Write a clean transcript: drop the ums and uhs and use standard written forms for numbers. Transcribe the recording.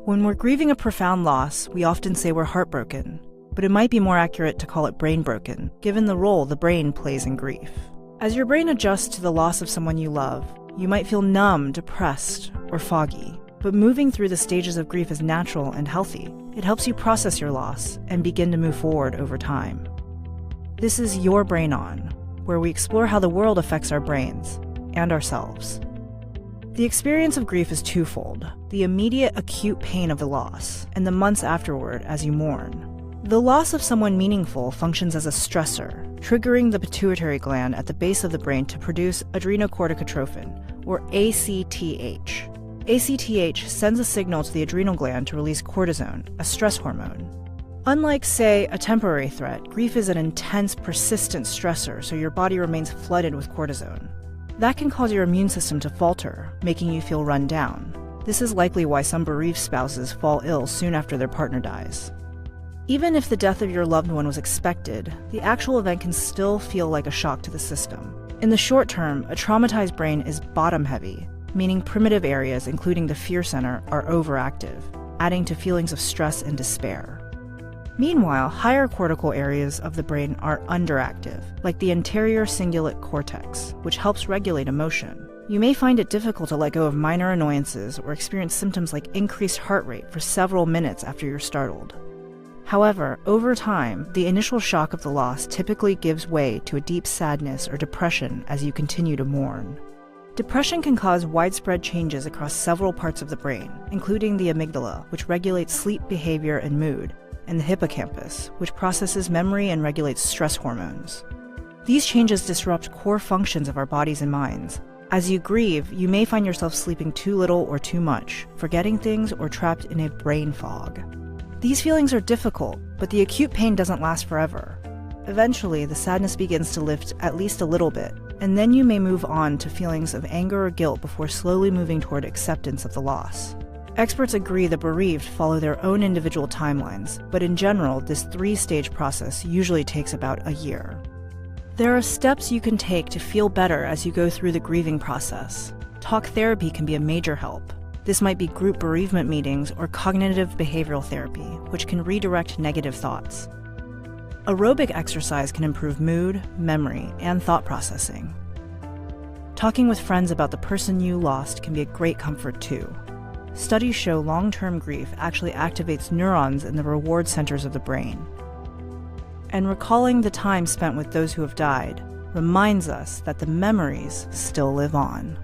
When we're grieving a profound loss, we often say we're heartbroken, but it might be more accurate to call it brain broken, given the role the brain plays in grief. As your brain adjusts to the loss of someone you love, you might feel numb, depressed, or foggy. But moving through the stages of grief is natural and healthy. It helps you process your loss and begin to move forward over time. This is Your Brain On, where we explore how the world affects our brains and ourselves. The experience of grief is twofold: the immediate acute pain of the loss, and the months afterward as you mourn. The loss of someone meaningful functions as a stressor, triggering the pituitary gland at the base of the brain to produce adrenocorticotrophin, or ACTH. ACTH sends a signal to the adrenal gland to release cortisone, a stress hormone. Unlike, say, a temporary threat, grief is an intense, persistent stressor, so your body remains flooded with cortisone. That can cause your immune system to falter, making you feel run down. This is likely why some bereaved spouses fall ill soon after their partner dies. Even if the death of your loved one was expected, the actual event can still feel like a shock to the system. In the short term, a traumatized brain is bottom-heavy, meaning primitive areas, including the fear center, are overactive, adding to feelings of stress and despair. Meanwhile, higher cortical areas of the brain are underactive, like the anterior cingulate cortex, which helps regulate emotion. You may find it difficult to let go of minor annoyances or experience symptoms like increased heart rate for several minutes after you're startled. However, over time, the initial shock of the loss typically gives way to a deep sadness or depression as you continue to mourn. Depression can cause widespread changes across several parts of the brain, including the amygdala, which regulates sleep behavior and mood, and the hippocampus, which processes memory and regulates stress hormones. These changes disrupt core functions of our bodies and minds. As you grieve, you may find yourself sleeping too little or too much, forgetting things, or trapped in a brain fog. These feelings are difficult, but the acute pain doesn't last forever. Eventually, the sadness begins to lift at least a little bit, and then you may move on to feelings of anger or guilt before slowly moving toward acceptance of the loss. Experts agree the bereaved follow their own individual timelines, but in general, this three-stage process usually takes about a year. There are steps you can take to feel better as you go through the grieving process. Talk therapy can be a major help. This might be group bereavement meetings or cognitive behavioral therapy, which can redirect negative thoughts. Aerobic exercise can improve mood, memory, and thought processing. Talking with friends about the person you lost can be a great comfort too. Studies show long-term grief actually activates neurons in the reward centers of the brain. And recalling the time spent with those who have died reminds us that the memories still live on.